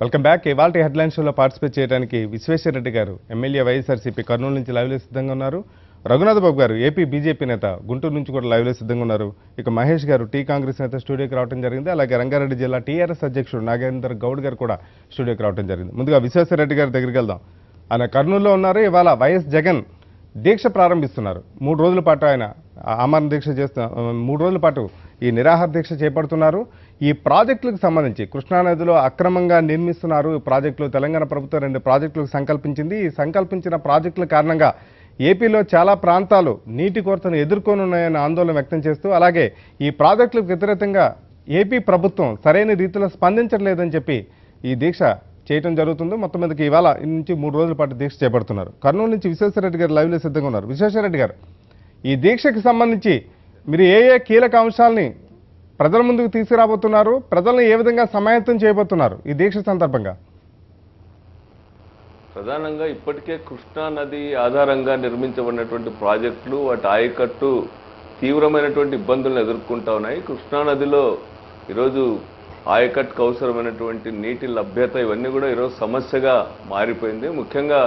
Welcome back. ఇవాల్టి headline షోలో participate చేయడానికి విశ్వేశ్వరరెడ్డి గారు ఎమ్మెల్యే వైఎస్ఆర్సీపీ కర్నూలు నుంచి లైవ్లో సిద్ధంగా ఉన్నారు. రఘునాథ్ బాబు గారు ఏపీ బీజేపీ నేత గుంటూరు నుంచి కూడా లైవ్లో సిద్ధంగా ఉన్నారు. ఇక మహేష్ గారు టీ కాంగ్రెస్ నేత స్టూడియోకి రావడం జరిగింది. అలాగే రంగారెడ్డి జిల్లా టీఆర్ఎస్ అధ్యక్షుడు నాగేందర్ గౌడ్ గారు కూడా స్టూడియోకి రావడం జరిగింది. ముందుగా విశ్వేశ్వరరెడ్డి గారి దగ్గరికి వెళ్దాం. ఆయన కర్నూలులో ఉన్నారు. ఇవాళ వైఎస్ జగన్ దీక్ష ప్రారంభిస్తున్నారు. 3 రోజుల పాటు ఆయన ఆమరణ దీక్ష చేస్తున్నారు. 3 రోజుల పాటు ఈ నిరాహార దీక్ష చేపడుతున్నారు. ఈ ప్రాజెక్టులకు సంబంధించి కృష్ణానదిలో అక్రమంగా నిర్మిస్తున్నారు. ఈ ప్రాజెక్టులు తెలంగాణ ప్రభుత్వం 2 ప్రాజెక్టులకు సంకల్పించింది. ఈ సంకల్పించిన ప్రాజెక్టుల కారణంగా ఏపీలో చాలా ప్రాంతాలు నీటి కొరతను ఎదుర్కొనున్నాయని ఆందోళన వ్యక్తం చేస్తూ, అలాగే ఈ ప్రాజెక్టులకు వ్యతిరేకంగా ఏపీ ప్రభుత్వం సరైన రీతిలో స్పందించట్లేదని చెప్పి ఈ దీక్ష చేయడం జరుగుతుంది. మొత్తం మీదకి ఇవాళ నుంచి 3 రోజుల పాటు దీక్ష చేపడుతున్నారు. కర్నూలు నుంచి విశ్వేశ్వరరెడ్డి గారు లైవ్లో సిద్ధంగా ఉన్నారు. విశ్వేశ్వరరెడ్డి గారు, ఈ దీక్షకి సంబంధించి మీరు ఏ కీలక అంశాలని ప్రజల ముందుకు తీసుకురాబోతున్నారు? ప్రజలను ఏ విధంగా సమాయత్తం చేయబోతున్నారు ఈ దీక్ష సందర్భంగా? ప్రధానంగా ఇప్పటికే కృష్ణా నది ఆధారంగా నిర్మించబడినటువంటి ప్రాజెక్టులు, వాటి ఆయకట్టు తీవ్రమైనటువంటి ఇబ్బందులను ఎదుర్కొంటా ఉన్నాయి. కృష్ణానదిలో ఈరోజు ఆయకట్టుకు అవసరమైనటువంటి నీటి లభ్యత ఇవన్నీ కూడా ఈరోజు సమస్యగా మారిపోయింది. ముఖ్యంగా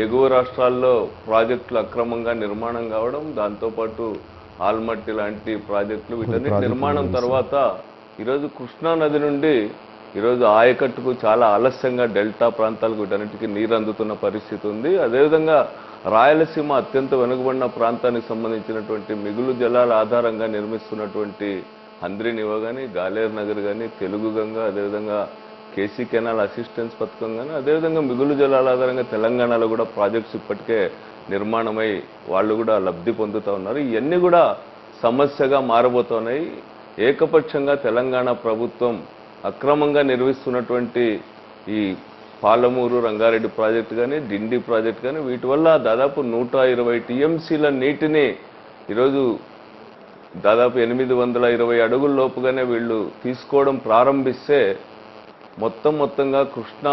ఎగువ రాష్ట్రాల్లో ప్రాజెక్టులు అక్రమంగా నిర్మాణం కావడం, దాంతోపాటు ఆల్మట్టి లాంటి ప్రాజెక్టులు వీటన్నిటి నిర్మాణం తర్వాత ఈరోజు కృష్ణానది నుండి ఈరోజు ఆయకట్టుకు చాలా ఆలస్యంగా డెల్టా ప్రాంతాలకు వీటన్నిటికీ నీరు అందుతున్న పరిస్థితి ఉంది. అదేవిధంగా రాయలసీమ అత్యంత వెనుకబడిన ప్రాంతానికి సంబంధించినటువంటి మిగులు జలాల ఆధారంగా నిర్మిస్తున్నటువంటి హంద్రీనివా కానీ, గాలేరు నగర్ కానీ, తెలుగు గంగ, అదేవిధంగా కేసీ కెనాల్ అసిస్టెన్స్ పథకం కానీ, అదేవిధంగా మిగులు జలాల ఆధారంగా తెలంగాణలో కూడా ప్రాజెక్ట్స్ ఇప్పటికే నిర్మాణమై వాళ్ళు కూడా లబ్ధి పొందుతూ ఉన్నారు. ఇవన్నీ కూడా సమస్యగా మారబోతున్నాయి. ఏకపక్షంగా తెలంగాణ ప్రభుత్వం అక్రమంగా నిర్వహిస్తున్నటువంటి ఈ పాలమూరు రంగారెడ్డి ప్రాజెక్టు కానీ, డిండి ప్రాజెక్టు కానీ, వీటి వల్ల దాదాపు 120 టీఎంసీల నీటిని ఈరోజు దాదాపు 820 అడుగుల లోపుగానే వీళ్ళు తీసుకోవడం ప్రారంభిస్తే మొత్తంగా కృష్ణా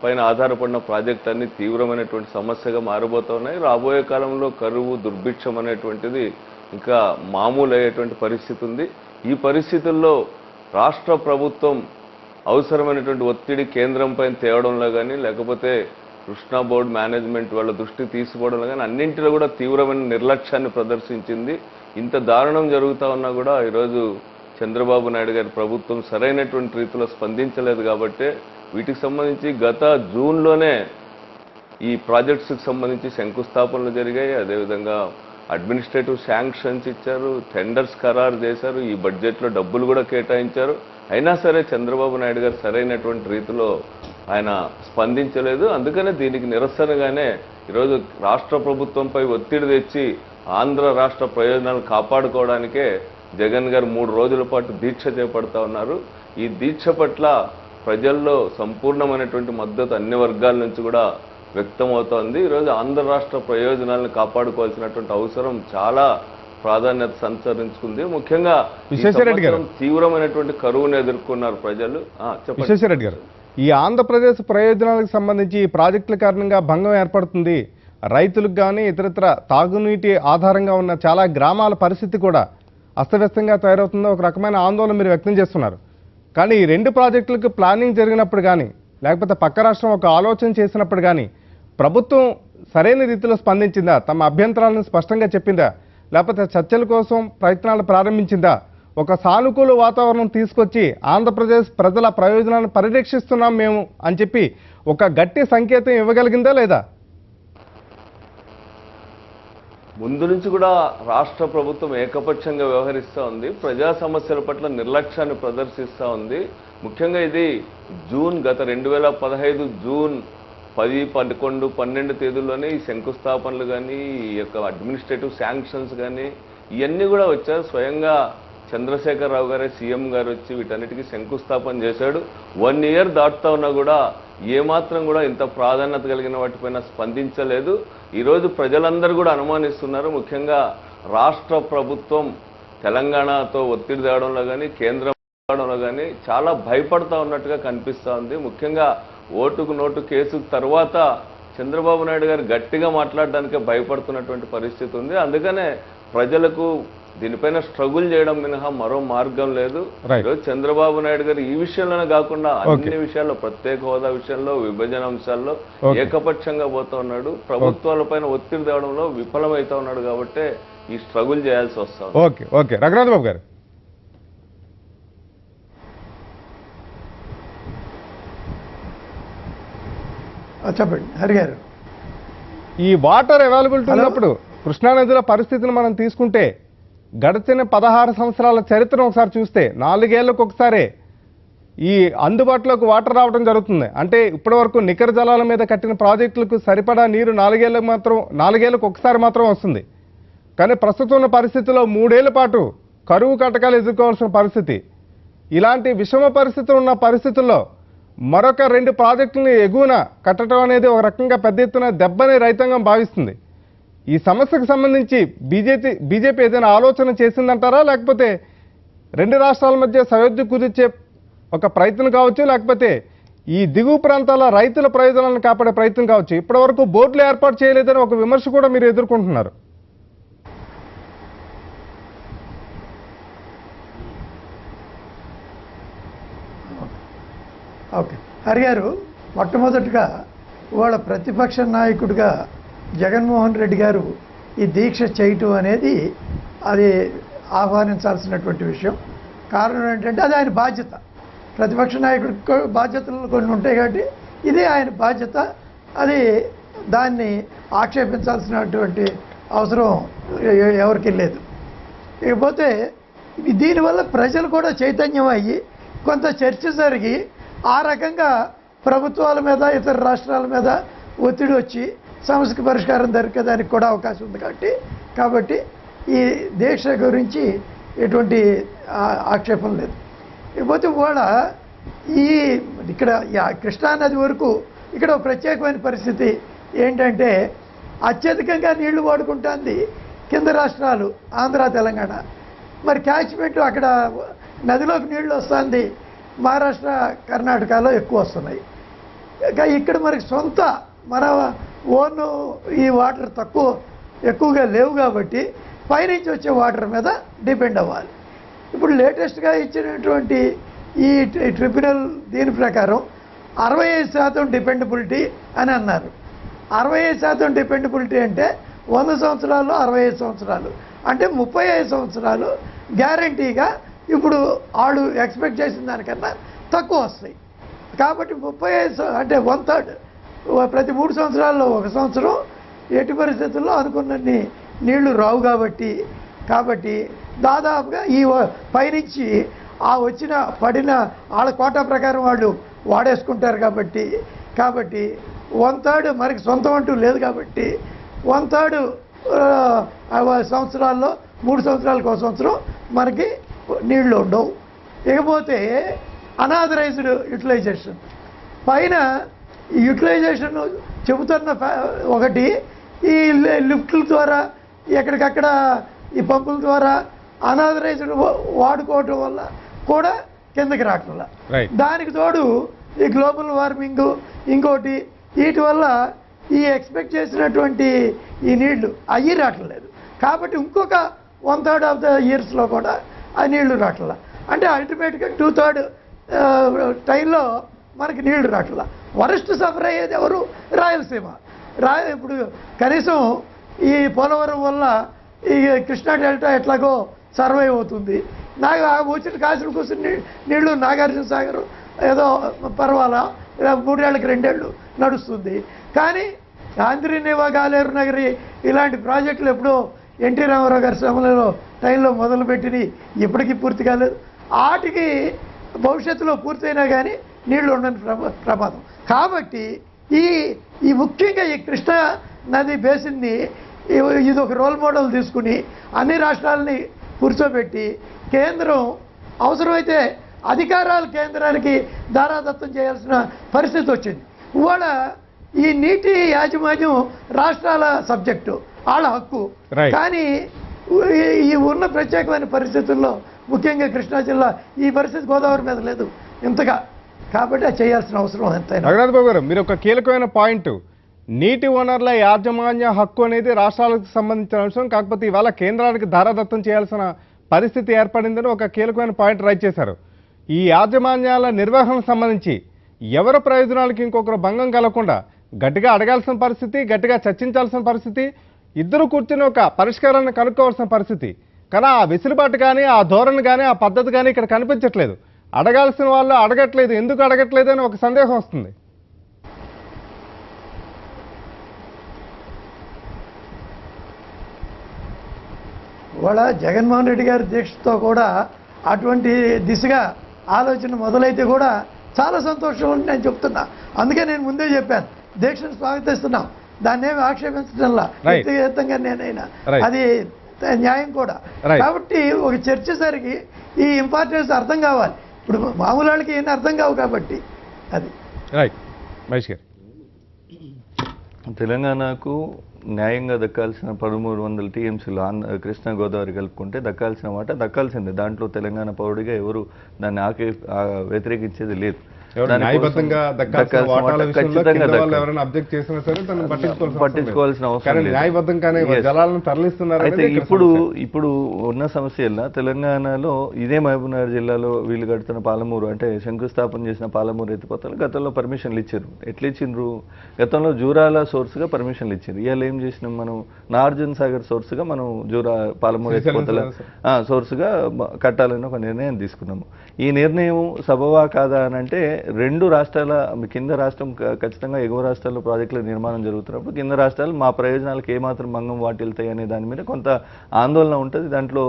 పైన ఆధారపడిన ప్రాజెక్ట్ అన్ని తీవ్రమైనటువంటి సమస్యగా మారబోతున్నాయి. రాబోయే కాలంలో కరువు, దుర్భిక్షం అనేటువంటిది ఇంకా మామూలు అయ్యేటువంటి పరిస్థితి ఉంది. ఈ పరిస్థితుల్లో రాష్ట్ర ప్రభుత్వం అవసరమైనటువంటి ఒత్తిడి కేంద్రం పైన తేవడంలో కానీ, లేకపోతే కృష్ణా బోర్డు మేనేజ్మెంట్ వాళ్ళ దృష్టి తీసుకోవడంలో కానీ అన్నింటిలో కూడా తీవ్రమైన నిర్లక్ష్యాన్ని ప్రదర్శించింది. ఇంత దారుణం జరుగుతూ ఉన్నా కూడా ఈరోజు చంద్రబాబు నాయుడు గారి ప్రభుత్వం సరైనటువంటి రీతిలో స్పందించలేదు. కాబట్టి వీటికి సంబంధించి గత జూన్లోనే ఈ ప్రాజెక్ట్స్కి సంబంధించి శంకుస్థాపనలు జరిగాయి. అదేవిధంగా అడ్మినిస్ట్రేటివ్ శాంక్షన్స్ ఇచ్చారు, టెండర్స్ ఖరారు చేశారు, ఈ బడ్జెట్లో డబ్బులు కూడా కేటాయించారు. అయినా సరే చంద్రబాబు నాయుడు గారు సరైనటువంటి రీతిలో ఆయన స్పందించలేదు. అందుకనే దీనికి నిరసనగానే ఈరోజు రాష్ట్ర ప్రభుత్వంపై ఒత్తిడి తెచ్చి ఆంధ్ర రాష్ట్ర ప్రయోజనాలు కాపాడుకోవడానికే జగన్ గారు 3 రోజుల పాటు దీక్ష చేపడతా ఉన్నారు. ఈ దీక్ష పట్ల ప్రజల్లో సంపూర్ణమైనటువంటి మద్దతు అన్ని వర్గాల నుంచి కూడా వ్యక్తమవుతోంది. ఈరోజు ఆంధ్ర రాష్ట్ర ప్రయోజనాలను కాపాడుకోవాల్సినటువంటి అవసరం చాలా ప్రాధాన్యత సంతరించుకుంది. ముఖ్యంగా తీవ్రమైనటువంటి కరువును ఎదుర్కొన్నారు ప్రజలు. విశ్వేశ్వరరెడ్డి గారు, ఈ ఆంధ్రప్రదేశ్ ప్రయోజనాలకు సంబంధించి ఈ ప్రాజెక్టుల కారణంగా భంగం ఏర్పడుతుంది. రైతులకు కానీ ఇతరత్ర తాగునీటి ఆధారంగా ఉన్న చాలా గ్రామాల పరిస్థితి కూడా అస్తవ్యస్తంగా తయారవుతుందో ఒక రకమైన ఆందోళన మీరు వ్యక్తం చేస్తున్నారు. కానీ ఈ 2 ప్రాజెక్టులకు ప్లానింగ్ జరిగినప్పుడు కానీ, లేకపోతే పక్క రాష్ట్రం ఒక ఆలోచన చేసినప్పుడు కానీ ప్రభుత్వం సరైన రీతిలో స్పందించిందా? తమ అభ్యంతరాలను స్పష్టంగా చెప్పిందా? లేకపోతే చర్చల కోసం ప్రయత్నాలు ప్రారంభించిందా? ఒక సానుకూల వాతావరణం తీసుకొచ్చి ఆంధ్రప్రదేశ్ ప్రజల ప్రయోజనాలను పరిరక్షిస్తున్నాం మేము అని చెప్పి ఒక గట్టి సంకేతం ఇవ్వగలిగిందా లేదా? ముందు నుంచి కూడా రాష్ట్ర ప్రభుత్వం ఏకపక్షంగా వ్యవహరిస్తూ ఉంది. ప్రజా సమస్యల పట్ల నిర్లక్ష్యాన్ని ప్రదర్శిస్తూ ఉంది. ముఖ్యంగా ఇది గత 2015 జూన్ 10, 11, 12 తేదీల్లోనే ఈ శంకుస్థాపనలు కానీ, ఈ యొక్క అడ్మినిస్ట్రేటివ్ శాంక్షన్స్ కానీ ఇవన్నీ కూడా వచ్చారు. స్వయంగా చంద్రశేఖరరావు గారే సీఎం గారు వచ్చి వీటన్నిటికీ శంకుస్థాపన చేశాడు. 1 ఇయర్ దాటుతా ఉన్నా కూడా ఏమాత్రం కూడా ఇంత ప్రాధాన్యత కలిగిన వాటిపైన స్పందించలేదు. ఈరోజు ప్రజలందరూ కూడా అనుమానిస్తున్నారు. ముఖ్యంగా రాష్ట్ర ప్రభుత్వం తెలంగాణతో ఒత్తిడి తేవడంలో కానీ, కేంద్రం తేవడంలో కానీ చాలా భయపడతా ఉన్నట్టుగా కనిపిస్తూ ఉంది. ముఖ్యంగా ఓటుకు నోటు కేసు తర్వాత చంద్రబాబు నాయుడు గారు గట్టిగా మాట్లాడడానికే భయపడుతున్నటువంటి పరిస్థితి ఉంది. అందుకనే ప్రజలకు దీనిపైన స్ట్రగుల్ చేయడం మినహా మరో మార్గం లేదు. Right. ఈరోజు చంద్రబాబు నాయుడు గారు ఈ విషయంలోనే కాకుండా అన్ని విషయాల్లో, ప్రత్యేక హోదా విషయంలో, విభజన అంశాల్లో ఏకపక్షంగా పోతా ఉన్నాడు. ప్రభుత్వాలపైన ఒత్తిడి తేవడంలో విఫలమైతా ఉన్నాడు. కాబట్టి ఈ స్ట్రగుల్ చేయాల్సి వస్తుంది. ఓకే ఓకే రఘునాథ్ బాబు గారు. చెప్పండి హరి గారు. ఈ వాటర్ అవైలబిలిటీ ఉన్నప్పుడు కృష్ణానదిలో పరిస్థితిని మనం తీసుకుంటే గడిచిన 16 సంవత్సరాల చరిత్రను ఒకసారి చూస్తే 4 ఏళ్లకు ఒకసారి ఈ అందుబాటులోకి వాటర్ రావడం జరుగుతుంది. అంటే ఇప్పటి వరకు నికర జలాల మీద కట్టిన ప్రాజెక్టులకు సరిపడా నీరు 4 ఏళ్లకు ఒకసారి మాత్రం వస్తుంది. కానీ ప్రస్తుతం ఉన్న పరిస్థితిలో 3 ఏళ్ల పాటు కరువు కటకాలు ఎదుర్కోవాల్సిన పరిస్థితి. ఇలాంటి విషమ పరిస్థితులు ఉన్న పరిస్థితుల్లో మరొక 2 ప్రాజెక్టులను ఎగువన కట్టడం అనేది ఒక రకంగా పెద్ద ఎత్తున దెబ్బని రైతాంగం భావిస్తుంది. ఈ సమస్యకు సంబంధించి బీజేపీ ఏదైనా ఆలోచన చేసిందంటారా, లేకపోతే 2 రాష్ట్రాల మధ్య సయోధ్య కుదిర్చే ఒక ప్రయత్నం కావచ్చు, లేకపోతే ఈ దిగువ ప్రాంతాల రైతుల ప్రయోజనాలను కాపాడే ప్రయత్నం కావచ్చు. ఇప్పటివరకు బోర్డులు ఏర్పాటు చేయలేదని ఒక విమర్శ కూడా మీరు ఎదుర్కొంటున్నారు. ఓకే హరి గారు, మొట్టమొదటిగా వాళ్ళ ప్రతిపక్ష నాయకుడిగా జగన్మోహన్ రెడ్డి గారు ఈ దీక్ష చేయటం అనేది అది ఆహ్వానించాల్సినటువంటి విషయం. కారణం ఏంటంటే అది ఆయన బాధ్యత. ప్రతిపక్ష నాయకుడికి బాధ్యతలు కొన్ని ఉంటాయి కాబట్టి ఇది ఆయన బాధ్యత. అది దాన్ని ఆక్షేపించాల్సినటువంటి అవసరం ఎవరికి లేదు. ఇకపోతే దీనివల్ల ప్రజలు కూడా చైతన్యం అయ్యి కొంత చర్చ జరిగి ఆ రకంగా ప్రభుత్వాల మీద ఇతర రాష్ట్రాల మీద ఒత్తిడి వచ్చి సమస్యకు పరిష్కారం దొరికేదానికి కూడా అవకాశం ఉంది. కాబట్టి ఈ దీక్ష గురించి ఎటువంటి ఆక్షేపం లేదు. ఇకపోతే కూడా ఇక్కడ కృష్ణానది వరకు ఇక్కడ ఒక ప్రత్యేకమైన పరిస్థితి ఏంటంటే అత్యధికంగా నీళ్లు వాడుకుంటుంది కింద రాష్ట్రాలు ఆంధ్ర, తెలంగాణ. మరి క్యాచ్మెంట్ అక్కడ నదిలోకి నీళ్లు వస్తుంది మహారాష్ట్ర, కర్ణాటకలో ఎక్కువ వస్తున్నాయి. ఇక్కడ మనకి సొంత మన ఓన్ ఈ వాటర్ ఎక్కువగా లేవు కాబట్టి పైనుంచి వచ్చే వాటర్ మీద డిపెండ్ అవ్వాలి. ఇప్పుడు లేటెస్ట్గా ఇచ్చినటువంటి ఈ ట్రిబ్యునల్ దీని ప్రకారం 65% డిపెండబిలిటీ అని అన్నారు. 65% డిపెండబిలిటీ అంటే 100 సంవత్సరాలు 65 సంవత్సరాలు అంటే 35 సంవత్సరాలు గ్యారంటీగా ఇప్పుడు వాళ్ళు ఎక్స్పెక్ట్ చేసిన దానికన్నా తక్కువ వస్తాయి. కాబట్టి 35 అంటే 1/3 ప్రతి 3 సంవత్సరాల్లో 1 సంవత్సరం ఎట్టి పరిస్థితుల్లో అనుకున్నన్ని నీళ్లు రావు. కాబట్టి దాదాపుగా ఈ పైనుంచి ఆ పడిన వాళ్ళ కోటా ప్రకారం వాళ్ళు వాడేసుకుంటారు. కాబట్టి 1/3 మనకి సొంతం అంటూ లేదు. కాబట్టి 1/3 సంవత్సరాల్లో 3 సంవత్సరాలకు 1 సంవత్సరం మనకి నీళ్లు ఉండవు. ఇకపోతే అనాథరైజ్డ్ యూటిలైజేషన్ పైన యూటిలైజేషన్ చెబుతున్న ఒకటి ఈ లిఫ్ట్ల ద్వారా ఎక్కడికక్కడ ఈ పంపుల ద్వారా అనాథరైజ్డ్ వాడుకోవటం వల్ల కూడా కిందకి రావట్ల. దానికి తోడు ఈ గ్లోబల్ వార్మింగ్ ఇంకోటి వీటి వల్ల ఈ ఎక్స్పెక్ట్ చేసినటువంటి ఈ నీళ్లు అయ్యి రావట్లేదు. కాబట్టి ఇంకొక 1/3 ఆఫ్ ద ఇయర్స్లో కూడా ఆ నీళ్లు రావట్ల. అంటే అల్టిమేట్గా 2/3 టైంలో మనకి నీళ్లు రావట్ల. వరస్ట్ సఫర్ అయ్యేది ఎవరు? రాయలసీమ. ఇప్పుడు కనీసం ఈ పోలవరం వల్ల ఈ కృష్ణా డెల్టా ఎట్లాగో సర్వైవ్ అవుతుంది. వచ్చిన కాసిన కూర్చుని నీళ్లు నాగార్జున సాగర్ ఏదో పర్వాలా 3 ఏళ్ళకి 2 ఏళ్ళు నడుస్తుంది. కానీ ఆంధ్రీనేవా, గాలేరు నగరి ఇలాంటి ప్రాజెక్టులు ఎప్పుడో ఎన్టీ రామారావు గారి సమయంలో టైంలో మొదలుపెట్టినవి ఇప్పటికీ పూర్తి కాలేదు. వాటికి భవిష్యత్తులో పూర్తయినా కానీ నీళ్లు ఉండని ప్రమాదం. కాబట్టి ఈ ముఖ్యంగా ఈ కృష్ణా నది బేసిన్ని ఇది ఒక రోల్ మోడల్ తీసుకుని అన్ని రాష్ట్రాలని కూర్చోబెట్టి కేంద్రం అవసరమైతే అధికారాలు కేంద్రానికి దారాదత్తం చేయాల్సిన పరిస్థితి వచ్చింది. ఇవాళ ఈ నీటి యాజమాన్యం రాష్ట్రాల సబ్జెక్టు, వాళ్ళ హక్కు. కానీ ఈ ఉన్న ప్రత్యేకమైన పరిస్థితుల్లో ముఖ్యంగా కృష్ణా జిల్లా ఈ పరిస్థితి గోదావరి మీద లేదు ఇంతగా. కాబట్టి అది చేయాల్సిన అవసరం ఎంతైనా. రఘునాథ్ బాబు గారు, మీరు ఒక కీలకమైన పాయింట్, నీటి వనరుల యాజమాన్య హక్కు అనేది రాష్ట్రాలకు సంబంధించిన అంశం. కాకపోతే ఇవాళ కేంద్రానికి ధారాదత్తం చేయాల్సిన పరిస్థితి ఏర్పడిందని ఒక కీలకమైన పాయింట్ రైట్ చేశారు. ఈ యాజమాన్యాల నిర్వహణకు సంబంధించి ఎవరి ప్రయోజనాలకు ఇంకొకరు భంగం కలగకుండా గట్టిగా అడగాల్సిన పరిస్థితి, గట్టిగా చర్చించాల్సిన పరిస్థితి, ఇద్దరు కూర్చుని ఒక పరిష్కారాన్ని కనుక్కోవాల్సిన పరిస్థితి. కానీ ఆ వెసులుబాటు కానీ, ఆ ధోరణి కానీ, ఆ పద్ధతి కానీ ఇక్కడ కనిపించట్లేదు. అడగాల్సిన వాళ్ళు అడగట్లేదు. ఎందుకు అడగట్లేదు అని ఒక సందేహం వస్తుంది. ఇవాళ జగన్మోహన్ రెడ్డి గారి దీక్షతో కూడా అటువంటి దిశగా ఆలోచన మొదలైతే కూడా చాలా సంతోషం అని నేను చెప్తున్నా. అందుకే నేను ముందే చెప్పాను, దీక్షను స్వాగతిస్తున్నాం, దాన్ని ఏమి ఆక్షేపించడంలా వ్యక్తిగతంగా నేనైనా అది న్యాయం కూడా. కాబట్టి ఒక చర్చ సరికి ఈ ఇంపార్టెన్స్ అర్థం కావాలి. ఇప్పుడు మామూలు వాళ్ళకి ఏం అర్థం కావు కాబట్టి అది రైట్. మహేష్ గారు, తెలంగాణకు న్యాయంగా దక్కాల్సిన 1300 టీఎంసీలు కృష్ణా గోదావరి కలుపుకుంటే దక్కాల్సిన మాట దక్కాల్సిందే. దాంట్లో తెలంగాణ పౌరుడిగా ఎవరు దాన్ని వ్యతిరేకించేది లేదు. న్యాయబద్ధంగా దక్కాల్సిన వాటాల విషయంలో కింద వాళ్ళు ఎవరైనా అబ్జెక్ట్ చేసినా సరే తనను పట్టించుకోవాల్సిన అవసరం లేదు. న్యాయబద్ధంగానే జలాలను తరలిస్తున్నారు. అయితే ఇప్పుడు ఉన్న సమస్యల్లో తెలంగాణలో ఇదే మహబూబ్నగర్ జిల్లాలో వీళ్ళు కడుతున్న పాలమూరు అంటే శంకుస్థాపన చేసిన పాలమూరు ఎత్తిపోతలు గతంలో పర్మిషన్లు ఇచ్చారు. ఎట్లా ఇచ్చిండ్రు? గతంలో జూరాల సోర్స్గా పర్మిషన్లు ఇచ్చారు. ఇవాళ ఏం చేసినాం మనం? నాగార్జున సాగర్ సోర్స్గా మనం పాలమూరు ఎత్తిపోతల సోర్స్గా కట్టాలని ఒక నిర్ణయం తీసుకున్నాము. ఈ నిర్ణయం సబవా కాదా అని అంటే, రెండు రాష్ట్రాల కింద రాష్ట్రం ఖచ్చితంగా ఎగువ రాష్ట్రాల్లో ప్రాజెక్టుల నిర్మాణం జరుగుతున్నప్పుడు కింద రాష్ట్రాలు మా ప్రయోజనాలకు ఏమాత్రం భంగం వాటిల్తాయి అనే దాని మీద కొంత ఆందోళన ఉంటుంది. దాంట్లో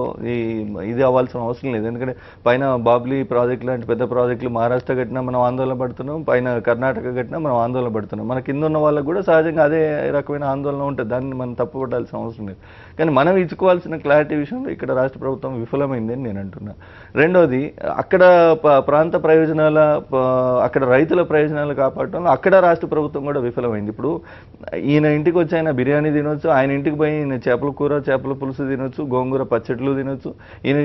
ఇది అవ్వాల్సిన అవసరం లేదు. ఎందుకంటే పైన బాబ్లీ ప్రాజెక్టు లాంటి పెద్ద ప్రాజెక్టులు మహారాష్ట్ర కట్టినా మనం ఆందోళన పడుతున్నాం, పైన కర్ణాటక కట్టినా మనం ఆందోళన పడుతున్నాం. మన కింద ఉన్న వాళ్ళకు కూడా సహజంగా అదే రకమైన ఆందోళన ఉంటుంది. దాన్ని మనం తప్పుపట్టాల్సిన అవసరం లేదు. కానీ మనం ఇచ్చుకోవాల్సిన క్లారిటీ విషయంలో ఇక్కడ రాష్ట్ర ప్రభుత్వం విఫలమైందని నేను అంటున్నా. రెండోది, అక్కడ ప్రాంత ప్రయోజనాల అక్కడ రైతుల ప్రయోజనాలు కాపాడటంలో అక్కడ రాష్ట్ర ప్రభుత్వం కూడా విఫలమైంది. ఇప్పుడు ఈయన ఇంటికి వచ్చి ఆయన బిర్యానీ తినొచ్చు, ఆయన ఇంటికి పోయి ఈయన చేపల కూర చేపల పులుసు తినొచ్చు, గోంగూర పచ్చట్లు తినొచ్చు, ఈయన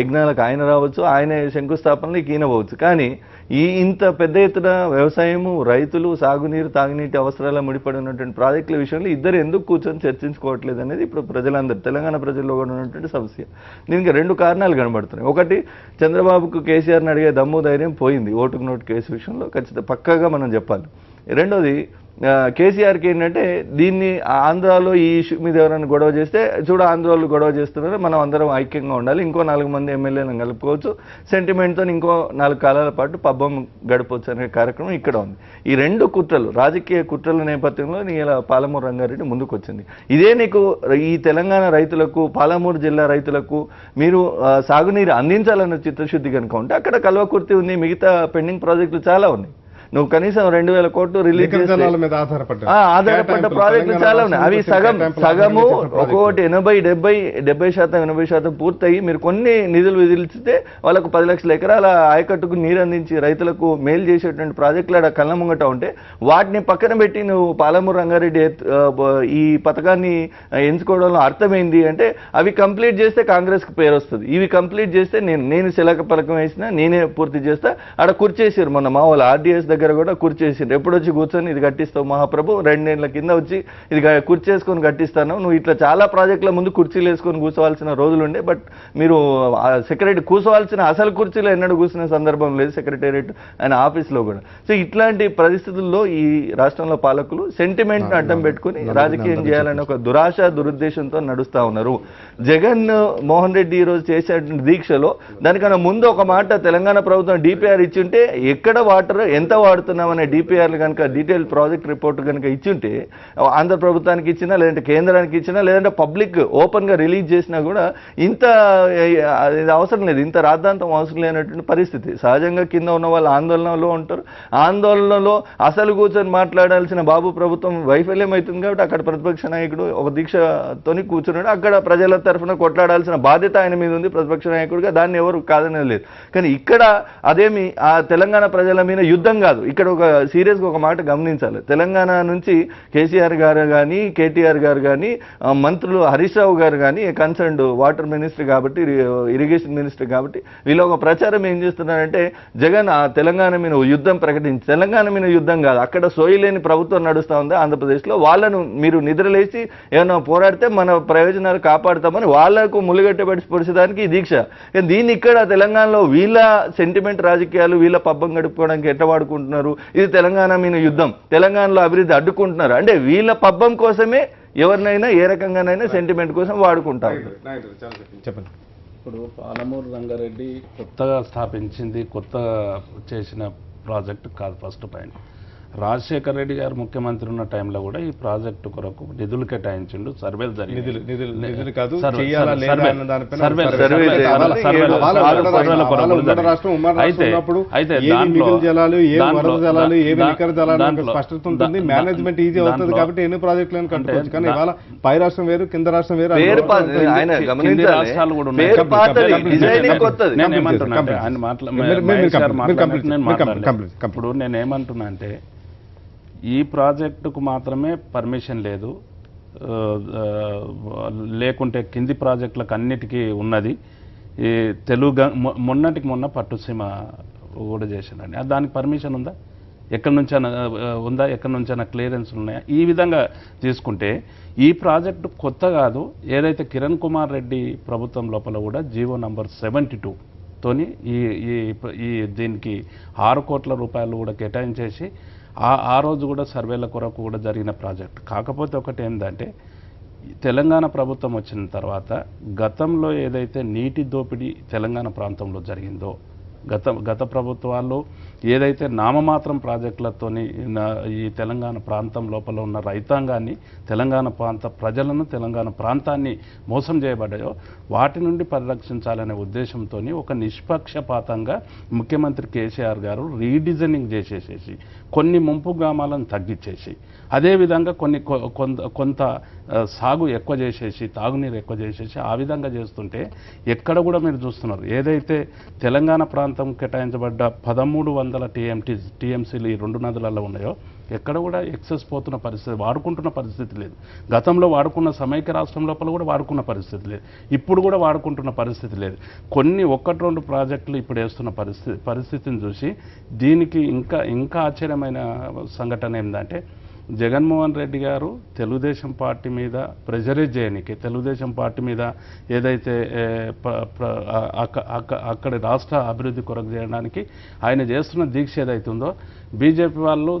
యజ్ఞాలకు ఆయన రావచ్చు, ఆయన శంకుస్థాపనలకు ఈయన పోవచ్చు. కానీ ఇంత పెద్ద ఎత్తున వ్యవసాయము, రైతులు, సాగునీరు, తాగునీటి అవసరాల ముడిపడి ఉన్నటువంటి ప్రాజెక్టుల విషయంలో ఇద్దరు ఎందుకు కూర్చొని చర్చించుకోవట్లేదు అనేది ఇప్పుడు ప్రజలందరూ తెలంగాణ ప్రజల్లో కూడా ఉన్నటువంటి సమస్య. దీనికి రెండు కారణాలు కనబడుతున్నాయి. ఒకటి, చంద్రబాబుకు కేసీఆర్ని అడిగే దమ్ము ధైర్యం పోయింది ఓటుకు నోటు కేసు విషయంలో, ఖచ్చితంగా పక్కాగా మనం చెప్పాలి. రెండోది, కేసీఆర్కి ఏంటంటే దీన్ని ఆంధ్రాలో ఈ ఇష్యూ మీద ఎవరైనా గొడవ చేస్తే చూడ ఆంధ్రాలో గొడవ చేస్తున్నారు, మనం అందరం ఐక్యంగా ఉండాలి, ఇంకో 4 మంది ఎమ్మెల్యేలను కలుపుకోవచ్చు, సెంటిమెంట్తో ఇంకో 4 కాలాల పాటు పబ్బం గడపవచ్చు అనే కార్యక్రమం ఇక్కడ ఉంది. ఈ రెండు కుట్రలు, రాజకీయ కుట్రల నేపథ్యంలో ఇలా పాలమూరు రంగారెడ్డి ముందుకు వచ్చింది. ఇదే నీకు ఈ తెలంగాణ రైతులకు, పాలమూరు జిల్లా రైతులకు మీరు సాగునీరు అందించాలన్న చిత్తశుద్ధి కనుక ఉంటే అక్కడ కల్వకుర్తి ఉంది, మిగతా పెండింగ్ ప్రాజెక్టులు చాలా ఉన్నాయి. నువ్వు కనీసం 2000 కోట్లు రిలీజ్ ఆధారపడ్డ ప్రాజెక్టులు చాలా ఉన్నాయి. అవి సగము ఒక్కొక్కటి 80% పూర్తయి మీరు కొన్ని నిధులు విధిలిస్తే వాళ్ళకు 10 లక్షల ఎకరాల ఆయకట్టుకు నీరు అందించి రైతులకు మేలు చేసేటువంటి ప్రాజెక్టులు అక్కడ కళ్ళ ముంగట ఉంటే వాటిని పక్కన పెట్టి నువ్వు పాలమూరు రంగారెడ్డి ఈ పథకాన్ని ఎంచుకోవడంలో అర్థమైంది అంటే అవి కంప్లీట్ చేస్తే కాంగ్రెస్కి పేరు వస్తుంది, ఇవి కంప్లీట్ చేస్తే నేను శిలక పలకం వేసినా నేనే పూర్తి చేస్తా. ఆడ కుర్చేసారు మొన్న మా వాళ్ళు ఆర్డీఎస్ దగ్గర కూడా కుర్చేసిండ్రు. ఎప్పుడు వచ్చి కూర్చొని ఇది కట్టిస్తావు మహాప్రభు, 2 ఏళ్ల కింద వచ్చి ఇది కుర్చేసుకొని కట్టిస్తాను, నువ్వు ఇట్లా చాలా ప్రాజెక్టుల ముందు కుర్చీలు వేసుకొని కూర్చోవాల్సిన రోజులుండే. బట్ మీరు సెక్రటరీ కూర్చోవాల్సిన అసలు కుర్చీలో ఎన్నడూ కూర్చునే సందర్భం లేదు, సెక్రటేరియట్ ఆయన ఆఫీస్లో కూడా. సో ఇట్లాంటి పరిస్థితుల్లో ఈ రాష్ట్రంలో పాలకులు సెంటిమెంట్ని అడ్డం పెట్టుకుని రాజకీయం చేయాలని ఒక దురాశ దురుద్దేశంతో నడుస్తూ ఉన్నారు. జగన్ మోహన్ రెడ్డి ఈరోజు చేసే దీక్షలో దానికన్నా ముందు ఒక మాట తెలంగాణ ప్రభుత్వం డిపిఆర్ ఇచ్చింటే ఎక్కడ వాటర్ ఎంత వాడుతున్నామనే డిపిఆర్లు కనుక డీటెయిల్ ప్రాజెక్ట్ రిపోర్ట్ కనుక ఇచ్చింటే ఆంధ్ర ప్రభుత్వానికి ఇచ్చినా లేదంటే కేంద్రానికి ఇచ్చినా లేదంటే పబ్లిక్ ఓపెన్గా రిలీజ్ చేసినా కూడా ఇంత అవసరం లేదు, ఇంత రాద్ధాంతం అవసరం లేనటువంటి పరిస్థితి. సహజంగా కింద ఉన్న వాళ్ళు ఆందోళనలో ఉంటారు. ఆందోళనలో అసలు కూర్చొని మాట్లాడాల్సిన బాబు ప్రభుత్వం వైఫల్యం అవుతుంది కాబట్టి అక్కడ ప్రతిపక్ష నాయకుడు ఒక దీక్షతోని కూర్చున్నాడు. అక్కడ ప్రజల తరఫున కొట్లాడాల్సిన బాధ్యత ఆయన మీద ఉంది ప్రతిపక్ష నాయకుడిగా, దాన్ని ఎవరు కాదనేది లేదు. కానీ ఇక్కడ అదేమి ఆ తెలంగాణ ప్రజల మీద యుద్ధం కాదు, కాదు. ఇక్కడ ఒక సీరియస్గా ఒక మాట గమనించాలి. తెలంగాణ నుంచి కేసీఆర్ గారు కానీ, కేటీఆర్ గారు కానీ, మంత్రులు హరీష్ రావు గారు కానీ, కన్సర్న్డ్ వాటర్ మినిస్టర్ కాబట్టి, ఇరిగేషన్ మినిస్టర్ కాబట్టి, వీళ్ళు ఒక ప్రచారం ఏం చేస్తున్నారంటే జగన్ ఆ తెలంగాణ మీద యుద్ధం ప్రకటించి, తెలంగాణ మీద యుద్ధం కాదు, అక్కడ సోయలేని ప్రభుత్వం నడుస్తూ ఉంది ఆంధ్రప్రదేశ్లో, వాళ్ళను మీరు నిద్రలేసి ఏమైనా పోరాడితే మన ప్రయోజనాలు కాపాడుతామని వాళ్లకు ములుగట్టబడి పొడిచడానికి ఈ దీక్ష. దీన్ని ఇక్కడ తెలంగాణలో వీళ్ళ సెంటిమెంట్ రాజకీయాలు, వీళ్ళ పబ్బం గడుపుకోవడానికి ఎట్ట వాడుకుంటున్నారు. ఇది తెలంగాణ మీద యుద్ధం, తెలంగాణలో అభివృద్ధి అడ్డుకుంటున్నారు అంటే వీళ్ళ పబ్బం కోసమే ఎవరినైనా ఏ రకంగానైనా సెంటిమెంట్ కోసం వాడుకుంటారు. చెప్పండి. ఇప్పుడు పాలమూరు రంగారెడ్డి కొత్తగా స్థాపించింది, కొత్త చేసిన ప్రాజెక్టు కాదు. ఫస్ట్ పాయింట్, రాజశేఖర రెడ్డి గారు ముఖ్యమంత్రి ఉన్న టైంలో కూడా ఈ ప్రాజెక్టు కొరకు నిధులు కేటాయించిండు, సర్వేలు జరిగింది. నిధులు కాదు, సర్వే- చేయాలా లేదా సర్వే- అన్న దానిపైన సర్వే- సర్వే- సర్వే సర్వే- చేయాలి. సర్వే- వాళ్ళ వాళ్ళ కొరకు ఉమ్మడి రాష్ట్రం, ఉమ్మడి రాష్ట్రం అయితే- ఉన్నప్పుడు అయితే ఏవి దాంట్లో- నిధులు జలాలు, ఏ దాంట్లో- వరద జలాలు, ఏవి దా- నికర జలాలు దాంట్లో- స్పష్టత ఉంటుంది. దా- మేనేజ్మెంట్ ఈజీ అవుతుంది దాంట్లో- కాబట్టి ఎన్ని ప్రాజెక్టులను కట్టుకోవచ్చు. కానీ దా- ఇవాళ పై రాష్ట్రం వేరు, కింద రాష్ట్రం వేరు. పేరు ఆయన కింది గమనించాలి, రాష్ట్రాలు కూడా ఉన్నాయి. పేరు పాతది, డిజైనింగ్ కొత్తది. నేను ఏమంటున్నా అంటే ఆయన ఇప్పుడు నేను ఏమంటున్నా అంటే ఈ ప్రాజెక్టుకు మాత్రమే పర్మిషన్ లేదు, లేకుంటే కింది ప్రాజెక్టులకు అన్నిటికీ ఉన్నది. ఈ మొన్నటికి మొన్న పట్టుసీమ కూడా చేశానండి, దానికి పర్మిషన్ ఉందా? ఎక్కడి నుంచైనా ఉందా? ఎక్కడి నుంచైనా క్లియరెన్స్ ఉన్నాయా? ఈ విధంగా తీసుకుంటే ఈ ప్రాజెక్టు కొత్త కాదు. ఏదైతే కిరణ్ కుమార్ రెడ్డి ప్రభుత్వం లోపల కూడా జీవో నంబర్ 72 తోని ఈ దీనికి 6 కోట్ల రూపాయలు కూడా కేటాయించేసి ఆ రోజు కూడా సర్వేల కొరకు కూడా జరిగిన ప్రాజెక్ట్. కాకపోతే ఒకటి ఏంటంటే తెలంగాణ ప్రభుత్వం వచ్చిన తర్వాత గతంలో ఏదైతే నీటి దోపిడీ తెలంగాణ ప్రాంతంలో జరిగిందో, గత ప్రభుత్వాల్లో ఏదైతే నామమాత్రం ప్రాజెక్టులతోని ఈ తెలంగాణ ప్రాంతం లోపల ఉన్న రైతాంగాన్ని, తెలంగాణ ప్రాంత ప్రజలను, తెలంగాణ ప్రాంతాన్ని మోసం చేయబడ్డాయో వాటి నుండి పరిరక్షించాలనే ఉద్దేశంతో ఒక నిష్పక్షపాతంగా ముఖ్యమంత్రి కేసీఆర్ గారు రీడిజైనింగ్ చేసేసేసి కొన్ని ముంపు గ్రామాలను తగ్గించేసి, అదేవిధంగా కొంత సాగు ఎక్కువ చేసేసి, తాగునీరు ఎక్కువ చేసేసి ఆ విధంగా చేస్తుంటే ఎక్కడ కూడా మీరు చూస్తున్నారు ఏదైతే తెలంగాణ ప్రాంతం కేటాయించబడ్డ 1300 టీఎంసీలు ఈ 2 నదులలో ఉన్నాయో ఎక్కడ కూడా ఎక్సెస్ పోతున్న పరిస్థితి, వాడుకుంటున్న పరిస్థితి లేదు. గతంలో వాడుకున్న సమైక్య రాష్ట్రం లోపల కూడా వాడుకున్న పరిస్థితి లేదు, ఇప్పుడు కూడా వాడుకుంటున్న పరిస్థితి లేదు. కొన్ని 1-2 ప్రాజెక్టులు ఇప్పుడు వేస్తున్న పరిస్థితిని చూసి దీనికి ఇంకా ఆశ్చర్యమైన సంఘటన ఏంటంటే జగన్మోహన్ రెడ్డి గారు తెలుగుదేశం పార్టీ మీద ప్రెజరైజ్ చేయడానికి, తెలుగుదేశం పార్టీ మీద ఏదైతే అక్కడి రాష్ట్ర అభివృద్ధి కొరకు చేయడానికి ఆయన చేస్తున్న దీక్ష ఏదైతే ఉందో బీజేపీ వాళ్ళు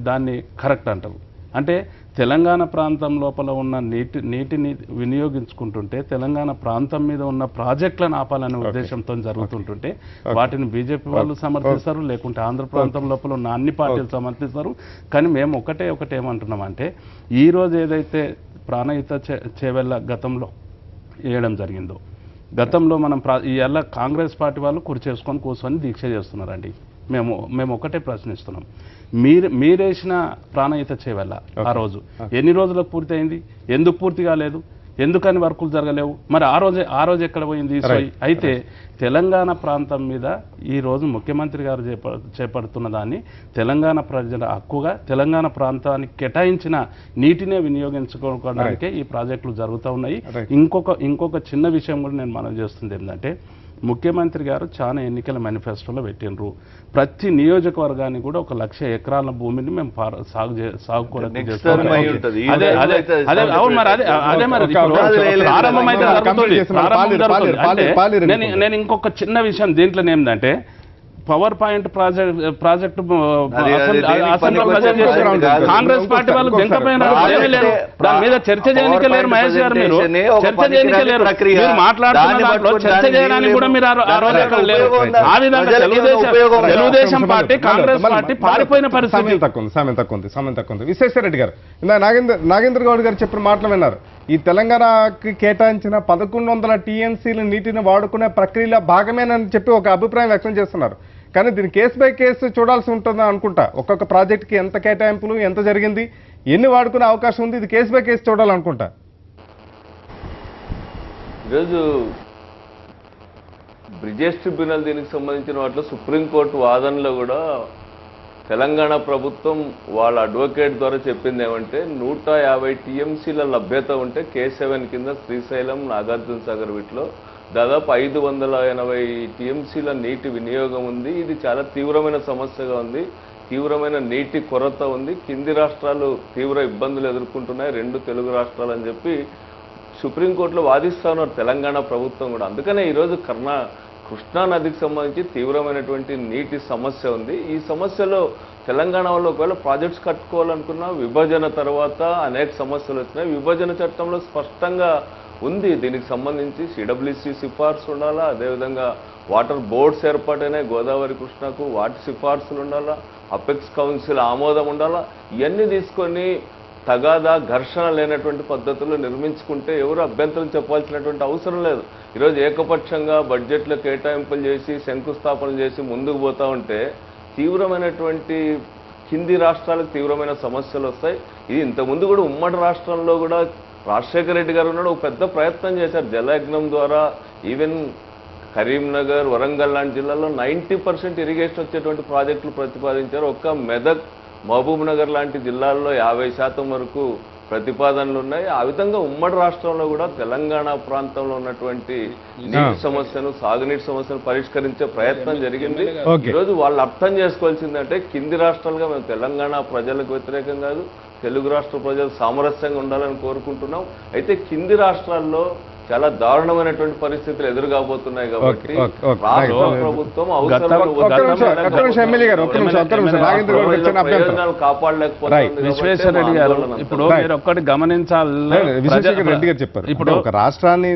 దాన్ని కరెక్ట్ అంటారు. అంటే తెలంగాణ ప్రాంతం లోపల ఉన్న నీటిని వినియోగించుకుంటుంటే తెలంగాణ ప్రాంతం మీద ఉన్న ప్రాజెక్టులను ఆపాలనే ఉద్దేశంతో జరుగుతుంటుంటే వాటిని బీజేపీ వాళ్ళు సమర్థిస్తారు, లేకుంటే ఆంధ్ర ప్రాంతం లోపల ఉన్న అన్ని పార్టీలు సమర్థిస్తారు. కానీ మేము ఒకటే ఏమంటున్నామంటే ఈరోజు ఏదైతే ప్రాణహిత చేవెళ్ళ గతంలో వేయడం జరిగిందో, గతంలో మనం ఇవాళ కాంగ్రెస్ పార్టీ వాళ్ళు కూర్చొని దీక్ష చేస్తున్నారండి. మేము ఒకటే ప్రశ్నిస్తున్నాం, మీరేసిన ప్రాణహిత చేవెళ్ళ ఆ రోజు ఎన్ని రోజులకు పూర్తి అయింది? ఎందుకు పూర్తి కాలేదు? ఎందుకని వర్కులు జరగలేవు? మరి ఆ రోజు ఎక్కడ పోయింది? అయితే తెలంగాణ ప్రాంతం మీద ఈ రోజు ముఖ్యమంత్రి గారు చేపడుతున్న దాన్ని తెలంగాణ ప్రజల హక్కుగా తెలంగాణ ప్రాంతానికి కేటాయించిన నీటినే వినియోగించుకోవడానికే ఈ ప్రాజెక్టులు జరుగుతూ ఉన్నాయి. ఇంకొక చిన్న విషయం కూడా నేను మనం చేస్తుంది ఏంటంటే ముఖ్యమంత్రి గారు చాలా ఎన్నికల మేనిఫెస్టోలో పెట్టినరు, ప్రతి నియోజకవర్గానికి కూడా 1,00,000 ఎకరాల భూమిని మేము సాగు కొరకు చేస్తాం. నేను ఇంకొక చిన్న విషయం దీంట్లో ఏంటంటే power point project Congress party వాళ్ళు దెంకపోయినారు, దాని మీద చర్చ చేయడానికి లేరు. మహేష్ గారు మీరు చర్చ చేయడానికి లేరు, మీరు మాట్లాడుతున్న దాంట్లో చర్చ చేయడానికి కూడా మీరు ఆ రోజు ఎక్కడ లేరు. ఆ విధంగా తెలుగుదేశం పార్టీ కాంగ్రెస్ పార్టీ పారిపోయిన పరిస్థితి. సమయం తక్కువ ఉంది. విశ్వేశ్వరరెడ్డి గారు ఇందా నాగేంద్ర గౌడ్ గారు చెప్పిన మాటలు విన్నారు. ఈ తెలంగాణకి కేటాయించిన 1100 టీఎంసీల నీటిని వాడుకునే ప్రక్రియలో భాగమేనని చెప్పి ఒక అభిప్రాయం వ్యక్తం చేస్తున్నారు. కానీ దీన్ని కేసు బై కేసు చూడాల్సి ఉంటుందా అనుకుంటా. ఒక్కొక్క ప్రాజెక్టుకి ఎంత కేటాయింపులు, ఎంత జరిగింది, ఎన్ని వాడుకునే అవకాశం ఉంది, ఇది కేసు బై కేసు చూడాలనుకుంటా. ఈరోజు బ్రిజేష్ ట్రిబ్యునల్ దీనికి సంబంధించిన వాటిలో సుప్రీంకోర్టు వాదనలో కూడా తెలంగాణ ప్రభుత్వం వాళ్ళ అడ్వకేట్ ద్వారా చెప్పింది ఏమంటే 150 టీఎంసీల లభ్యత ఉంటే K7 కింద శ్రీశైలం, నాగార్జున సాగర్ వీటిలో దాదాపు 580 టీఎంసీల నీటి వినియోగం ఉంది. ఇది చాలా తీవ్రమైన సమస్యగా ఉంది. తీవ్రమైన నీటి కొరత ఉంది. కింది రాష్ట్రాలు తీవ్ర ఇబ్బందులు ఎదుర్కొంటున్నాయి, 2 తెలుగు రాష్ట్రాలు అని చెప్పి సుప్రీంకోర్టులో వాదిస్తా ఉన్నారు తెలంగాణ ప్రభుత్వం కూడా. అందుకనే ఈరోజు కృష్ణా నదికి సంబంధించి తీవ్రమైనటువంటి నీటి సమస్య ఉంది. ఈ సమస్యలో తెలంగాణ వాళ్ళు ఒకవేళ ప్రాజెక్ట్స్ కట్టుకోవాలనుకున్నా విభజన తర్వాత అనేక సమస్యలు వచ్చినాయి. విభజన చట్టంలో స్పష్టంగా ఉంది దీనికి సంబంధించి సిడబ్ల్యూసి సిఫార్సు ఉండాలా, అదేవిధంగా వాటర్ బోర్డ్స్ ఏర్పాటైనాయి గోదావరి కృష్ణకు, వాటి సిఫార్సులు ఉండాలా, అపెక్స్ కౌన్సిల్ ఆమోదం ఉండాలా. ఇవన్నీ తీసుకొని తగాదా ఘర్షణ లేనటువంటి పద్ధతుల్లో నిర్మించుకుంటే ఎవరు అభ్యంతరం చెప్పాల్సినటువంటి అవసరం లేదు. ఈరోజు ఏకపక్షంగా బడ్జెట్లో కేటాయింపులు చేసి శంకుస్థాపనలు చేసి ముందుకు పోతా ఉంటే తీవ్రమైనటువంటి కింది రాష్ట్రాలకు తీవ్రమైన సమస్యలు వస్తాయి. ఇది ఇంతకుముందు కూడా ఉమ్మడి రాష్ట్రంలో కూడా రాజశేఖర రెడ్డి గారు ఉన్నాడు, ఒక పెద్ద ప్రయత్నం చేశారు జలయజ్ఞం ద్వారా. ఈవెన్ కరీంనగర్, వరంగల్ లాంటి జిల్లాల్లో 90% ఇరిగేషన్ వచ్చేటువంటి ప్రాజెక్టులు ప్రతిపాదించారు. ఒక్క మెదక్, మహబూబ్ నగర్ లాంటి జిల్లాల్లో 50% వరకు ప్రతిపాదనలు ఉన్నాయి. ఆ విధంగా ఉమ్మడి రాష్ట్రంలో కూడా తెలంగాణ ప్రాంతంలో ఉన్నటువంటి నీటి సమస్యను, సాగునీటి సమస్యను పరిష్కరించే ప్రయత్నం జరిగింది. ఈరోజు వాళ్ళు అర్థం చేసుకోవాల్సిందంటే కింది రాష్ట్రాలుగా మేము తెలంగాణ ప్రజలకు వ్యతిరేకం కాదు, తెలుగు రాష్ట్ర ప్రజలు సామరస్యంగా ఉండాలని కోరుకుంటున్నాం. అయితే కింది రాష్ట్రాల్లో చాలా దారుణమైనటువంటి పరిస్థితులు ఎదురుగాబోతున్నాయి కాబట్టి రాష్ట్ర ప్రభుత్వం ప్రయోజనాలు కాపాడలేకపోతుంది. విశ్వేశ్వర రెడ్డి గారు ఇప్పుడు మీరు ఒక్కటి గమనించాలి. రెడ్డి గారు చెప్పారు ఇప్పుడు ఒక రాష్ట్రాన్ని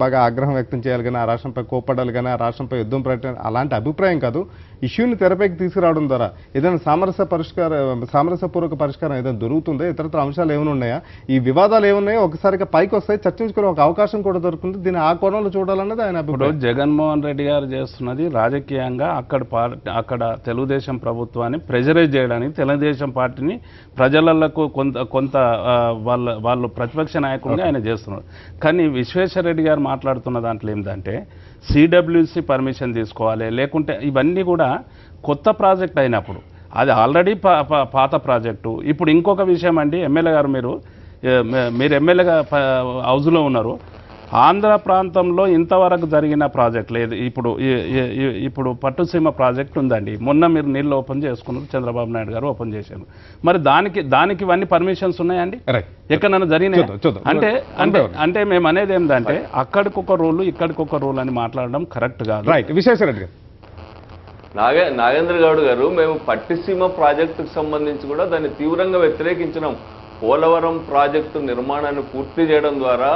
బాగా ఆగ్రహం వ్యక్తం చేయాలి కానీ, ఆ రాష్ట్రంపై కోపడాలి కానీ, ఆ రాష్ట్రంపై యుద్ధం ప్రకటన అలాంటి అభిప్రాయం కాదు. ఇష్యూని తెరపైకి తీసుకురావడం ద్వారా ఏదైనా సామరస్యపూర్వక పరిష్కారం ఏదైనా దొరుకుతుందో, ఇతరత్ర అంశాలు ఏమైనా ఉన్నాయా, ఈ వివాదాలు ఏమున్నాయో ఒకసారిగా పైకి వస్తాయి, చర్చించుకునే ఒక అవకాశం కూడా దొరుకుతుంది. దీన్ని ఆ కోణంలో చూడాలన్నది ఆయన అభిప్రాయం. జగన్మోహన్ రెడ్డి గారు చేస్తున్నది రాజకీయంగా అక్కడ తెలుగుదేశం ప్రభుత్వాన్ని ప్రెజరైజ్ చేయడానికి, తెలుగుదేశం పార్టీని ప్రజలకు కొంత వాళ్ళు ప్రతిపక్ష నాయకుడిగా ఆయన చేస్తున్నారు. కానీ విశ్వేశ్వర రెడ్డి గారు మాట్లాడుతున్న దాంట్లో ఏంటంటే సిడబ్ల్యూసి పర్మిషన్ తీసుకోవాలి, లేకుంటే ఇవన్నీ కూడా కొత్త ప్రాజెక్ట్ అయినప్పుడు అది ఆల్రెడీ పాత ప్రాజెక్టు. ఇప్పుడు ఇంకొక విషయం అండి, ఎమ్మెల్యే గారు మీరు ఎమ్మెల్యేగా హౌజ్లో ఉన్నారు. ఆంధ్ర ప్రాంతంలో ఇంతవరకు జరిగిన ప్రాజెక్ట్ లేదు. ఇప్పుడు పట్టుసీమ ప్రాజెక్ట్ ఉందండి. మొన్న మీరు నీళ్ళు ఓపెన్ చేసుకున్నారు, చంద్రబాబు నాయుడు గారు ఓపెన్ చేశారు. మరి దానికి ఇవన్నీ పర్మిషన్స్ ఉన్నాయండి? ఎక్కడన్నా జరిగినాయి? అంటే మేము అనేది ఏంటంటే అక్కడికొక రూలు ఇక్కడికొక రూల్ అని మాట్లాడడం కరెక్ట్ కాదు. విశ్వేశ్వర రెడ్డి గారు, నాగేంద్ర గౌడ్ గారు, మేము పట్టిసీమ ప్రాజెక్టుకు సంబంధించి కూడా దాన్ని తీవ్రంగా వ్యతిరేకించినాం. పోలవరం ప్రాజెక్టు నిర్మాణాన్ని పూర్తి చేయడం ద్వారా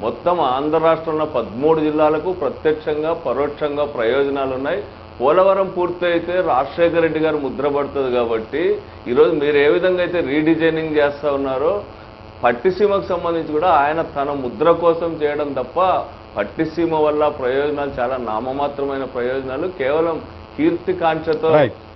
మొత్తం ఆంధ్ర రాష్ట్రంలో 13 జిల్లాలకు ప్రత్యక్షంగా పరోక్షంగా ప్రయోజనాలు ఉన్నాయి. పోలవరం పూర్తి అయితే రాజశేఖర రెడ్డి గారు ముద్ర పడుతుంది కాబట్టి ఈరోజు మీరు ఏ విధంగా అయితే రీడిజైనింగ్ చేస్తూ ఉన్నారో పట్టిసీమకు సంబంధించి కూడా ఆయన తన ముద్ర కోసం చేయడం తప్ప పట్టిసీమ వల్ల ప్రయోజనాలు చాలా నామమాత్రమైన ప్రయోజనాలు, కేవలం కీర్తి కాంక్షతో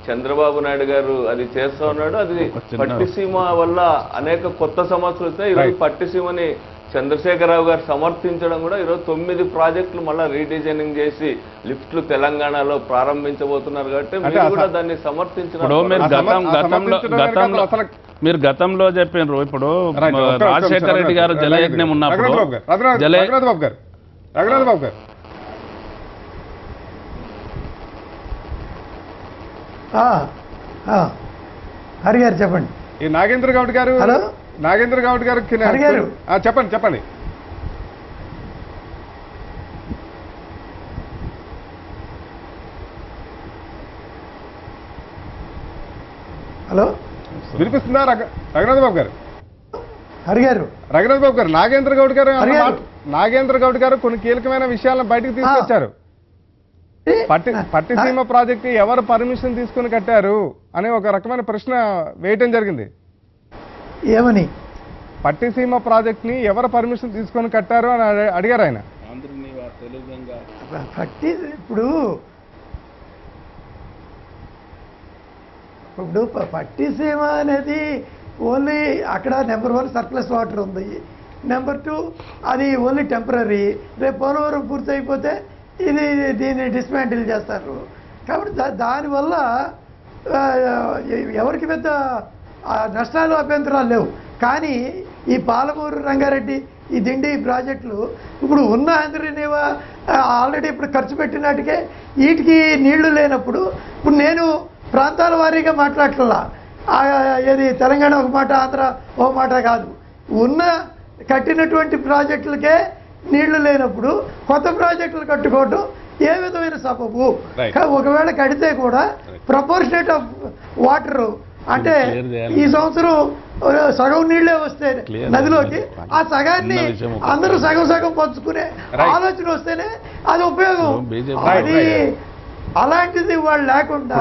చంద్రబాబు నాయుడు గారు అది చేస్తూ ఉన్నాడు. అది పట్టిసీమ వల్ల అనేక కొత్త సమస్యలు వస్తాయి. ఈరోజు పట్టిసీమని చంద్రశేఖరరావు గారు సమర్థించడం కూడా ఈరోజు 9 ప్రాజెక్టులు మళ్ళీ రీడిజైనింగ్ చేసి లిఫ్ట్లు తెలంగాణలో ప్రారంభించబోతున్నారు కాబట్టి మీరు కూడా దాన్ని సమర్థించడం. మీరు గతంలో చెప్పినారు. ఇప్పుడు రాజశేఖర రెడ్డి గారు జలయజ్ఞం ఉన్నప్పుడు హరి గారు చెప్పండి. ఈ నాగేంద్ర గౌడ్ గారు, హలో నాగేంద్ర గౌడ్ గారు చెప్పండి. హలో వినిపిస్తుందా రఘునాథ్ బాబు గారు? హరి గారు, రఘునాథ్ బాబు గారు, నాగేంద్ర గౌడ్ గారు కొన్ని కీలకమైన విషయాలను బయటకు తీసుకొచ్చారు. పట్టిసీమ ప్రాజెక్టు ఎవరు పర్మిషన్ తీసుకుని కట్టారు అనే ఒక రకమైన ప్రశ్న వేయటం జరిగింది. ఏమని? పట్టిసీమ ప్రాజెక్ట్ ని ఎవరు పర్మిషన్ తీసుకొని కట్టారు అని అడిగారు ఆయన. ఇప్పుడు పట్టిసీమ అనేది ఓన్లీ అక్కడ నెంబర్ 1 సర్ప్లస్ వాటర్ ఉంది, నెంబర్ 2 అది ఓన్లీ టెంపరీ. రేపు పోలవరం పూర్తి అయిపోతే దీన్ని డిస్మాంటిల్ చేస్తారు. కాబట్టి దానివల్ల ఎవరికి పెద్ద నష్టాలు అభ్యంతరాలు లేవు. కానీ ఈ పాలమూరు రంగారెడ్డి ఈ దిండి ప్రాజెక్టులు ఇప్పుడు ఉన్న అందరినేవా ఆల్రెడీ ఇప్పుడు ఖర్చు పెట్టినట్టుకే వీటికి నీళ్లు లేనప్పుడు ఇప్పుడు నేను ప్రాంతాల వారీగా మాట్లాడట్లా, ఏది తెలంగాణ ఒక మాట ఆంధ్ర ఒక మాట కాదు, ఉన్న కట్టినటువంటి ప్రాజెక్టులకే నీళ్లు లేనప్పుడు కొత్త ప్రాజెక్టులు కట్టుకోవటం ఏ విధమైన సబబు? ఒకవేళ కడితే కూడా ప్రపోర్షనేట్ ఆఫ్ వాటర్ అంటే ఈ సంవత్సరం సగం నీళ్లే వస్తే నదిలోకి, ఆ సగాన్ని అందరూ సగం సగం పంచుకునే ఆలోచన వస్తేనే అది ఉపయోగం. అది అలాంటిది వాళ్ళు లేకుండా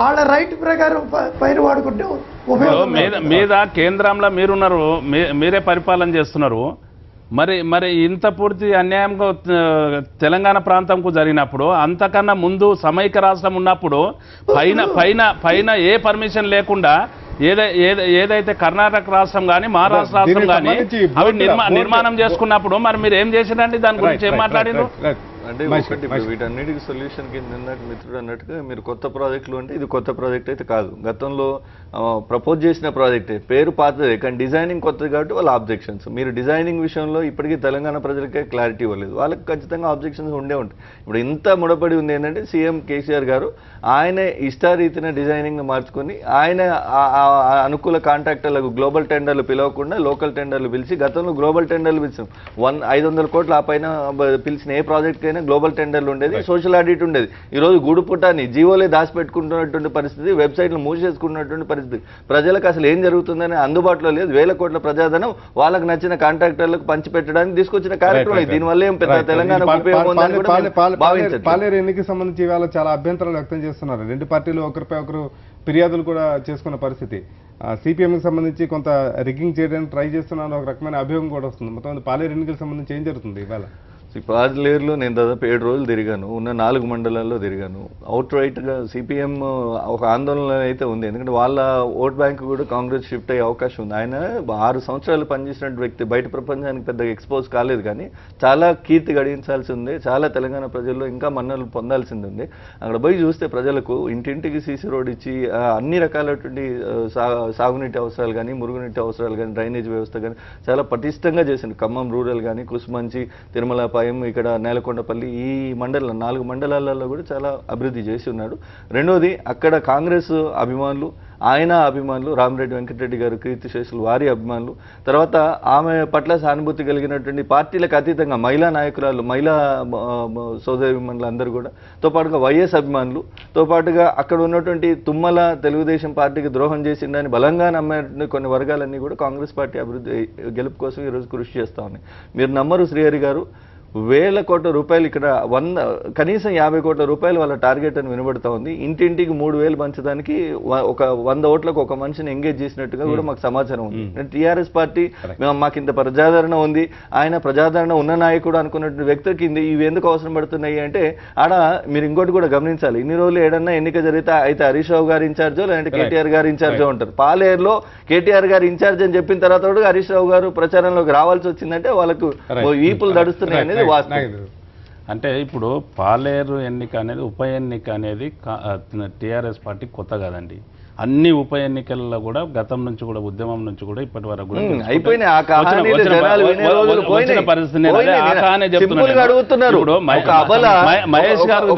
వాళ్ళ రైట్ ప్రకారం పైన వాడుకుంటే ఉపయోగం. మీద కేంద్రంలో మీరున్నారు, మీరే పరిపాలన చేస్తున్నారు. మరి ఇంత పూర్తి అన్యాయంగా తెలంగాణ ప్రాంతంకు జరిగినప్పుడు, అంతకన్నా ముందు సమైక్య రాష్ట్రం ఉన్నప్పుడు పైన ఏ పర్మిషన్ లేకుండా ఏదైతే కర్ణాటక రాష్ట్రం కానీ మహారాష్ట్ర రాష్ట్రం కానీ అవి నిర్మాణం చేసుకున్నప్పుడు మరి మీరు ఏం చేసిరండి? దాని గురించి ఏం మాట్లాడినారు? అంటే ఒకటి వీటన్నిటికీ సొల్యూషన్ కింద నిన్నటి మిత్రుడు అన్నట్టుగా మీరు కొత్త ప్రాజెక్టులు అంటే ఇది కొత్త ప్రాజెక్ట్ అయితే కాదు, గతంలో ప్రపోజ్ చేసిన ప్రాజెక్టే, పేరు పాతదే కానీ డిజైనింగ్ కొత్తది కాబట్టి వాళ్ళ ఆబ్జెక్షన్స్. మీరు డిజైనింగ్ విషయంలో ఇప్పటికీ తెలంగాణ ప్రజలకే క్లారిటీ ఇవ్వలేదు, వాళ్ళకి ఖచ్చితంగా ఆబ్జెక్షన్స్ ఉండే ఉంటాయి. ఇప్పుడు ఇంత ముడపడి ఉంది ఏంటంటే సీఎం కేసీఆర్ గారు ఆయన ఇష్టారీతిన డిజైనింగ్ మార్చుకొని ఆయన అనుకూల కాంట్రాక్టర్లకు గ్లోబల్ టెండర్లు పిలవకుండా లోకల్ టెండర్లు పిలిచి, గతంలో గ్లోబల్ టెండర్లు పిలిచాం 500 కోట్లు ఆ పైన పిలిచిన ఏ ప్రాజెక్ట్ అయినా గ్లోబల్ టెండర్లు ఉండేది, సోషల్ ఆడిట్ ఉండేది. ఈరోజు గూడుపుటాన్ని జీవోలే దాచిపెట్టుకుంటున్నటువంటి పరిస్థితి, వెబ్సైట్లు మూసేసుకున్నటువంటి పరిస్థితి, ప్రజలకు అసలు ఏం జరుగుతుందని అందుబాటులో లేదు. 1000 కోట్ల ప్రజాధనం వాళ్ళకు నచ్చిన కాంట్రాక్టర్లకు పంచిపెట్టడానికి తీసుకొచ్చిన కార్యక్రమం. దీనివల్ల ఏం పెద్ద తెలంగాణకు ఉపయోగం ఉందని కూడా భావించండి. పాలేరు ఎన్నికకి సంబంధించి ఇవాళ చాలా అభ్యంతరాలు వ్యక్తం చేస్తున్నారు. రెండు పార్టీలు ఒకరిపై ఒకరు ఫిర్యాదులు కూడా చేసుకున్న పరిస్థితి. సిపిఎంకి సంబంధించి కొంత రిగ్గింగ్ చేయడానికి ట్రై చేస్తున్నాను ఒక రకమైన అభియోగం కూడా వస్తుంది. మొత్తం పాలేరు ఎన్నికలకు సంబంధించి ఏం జరుగుతుంది ఇవాళ? పాలేరులో నేను దాదాపు 7 రోజులు తిరిగాను, ఉన్న 4 మండలాల్లో తిరిగాను. అవుట్ రైట్గా సిపిఎం ఒక ఆందోళన అయితే ఉంది, ఎందుకంటే వాళ్ళ ఓట్ బ్యాంక్ కూడా కాంగ్రెస్ షిఫ్ట్ అయ్యే అవకాశం ఉంది. ఆయన 6 సంవత్సరాలు పనిచేసిన వ్యక్తి, బయట ప్రపంచానికి పెద్దగా ఎక్స్పోజ్ కాలేదు, కానీ చాలా కీర్తి గడించాల్సి ఉంది, చాలా తెలంగాణ ప్రజల్లో ఇంకా మన్నలు పొందాల్సింది ఉంది. అక్కడ పోయి చూస్తే ప్రజలకు ఇంటింటికి సీసీ రోడ్ ఇచ్చి అన్ని రకాలటువంటి సాగునీటి అవసరాలు కానీ, మురుగునీటి అవసరాలు కానీ, డ్రైనేజ్ వ్యవస్థ కానీ చాలా పటిష్టంగా చేసింది. ఖమ్మం రూరల్ కానీ, కుసుమంచి, తిరుమల ఇక్కడ నేలకొండపల్లి ఈ 4 మండలాలలో కూడా చాలా అభివృద్ధి చేసి ఉన్నాడు. రెండోది అక్కడ కాంగ్రెస్ అభిమానులు, ఆయన అభిమానులు, రామిరెడ్డి వెంకటరెడ్డి గారు కీర్తిశేషులు వారి అభిమానులు, తర్వాత ఆమె పట్ల సానుభూతి కలిగినటువంటి పార్టీలకు అతీతంగా మహిళా నాయకురాలు, మహిళా సోదరిమణులు అందరూ కూడా, తో పాటుగా వైఎస్ అభిమానులు, తో పాటుగా అక్కడ ఉన్నటువంటి తుమ్మల తెలుగుదేశం పార్టీకి ద్రోహం చేసిందని బలంగా నమ్మే కొన్ని వర్గాలన్నీ కూడా కాంగ్రెస్ పార్టీ అభివృద్ధి గెలుపు కోసం ఈరోజు కృషి చేస్తూ ఉన్నాయి. మీరు నమ్మరు, శ్రీహరి గారు 1000 కోట్ల రూపాయలు ఇక్కడ కనీసం 50 కోట్ల రూపాయలు వాళ్ళ టార్గెట్ అని వినబడతా ఉంది. ఇంటింటికి 3000 పంచడానికి ఒక 100 ఓట్లకు ఒక మనిషిని ఎంగేజ్ చేసినట్టుగా కూడా మాకు సమాచారం ఉంది. టీఆర్ఎస్ పార్టీ మాకు ఇంత ప్రజాదరణ ఉంది, ఆయన ప్రజాదరణ ఉన్న నాయకుడు అనుకున్నటువంటి వ్యక్తికి ఇవి ఎందుకు అవసరం పడుతున్నాయి అంటే, ఆడ మీరు ఇంకోటి కూడా గమనించాలి. ఇన్ని రోజులు ఏడన్నా ఎన్నిక జరిగితే అయితే హరీష్ రావు గారు ఇన్ఛార్జో లేదంటే కేటీఆర్ గారు ఇన్ఛార్జో ఉంటారు. పాలేరులో కేటీఆర్ గారు ఇన్ఛార్జ్ అని చెప్పిన తర్వాత కూడా హరీష్ రావు గారు ప్రచారంలోకి రావాల్సి వచ్చిందంటే వాళ్ళకు ఈపులు దడుస్తున్నాయి అనేది వాస్తవం. అంటే ఇప్పుడు పాలేరు ఎన్నిక అనేది, ఉప ఎన్నిక అనేది టీఆర్ఎస్ పార్టీ కొత్త కాదండి. అన్ని ఉప ఎన్నికల్లో కూడా గతం నుంచి కూడా, ఉద్యమం నుంచి కూడా ఇప్పటి వరకు కూడా మహేష్ గారు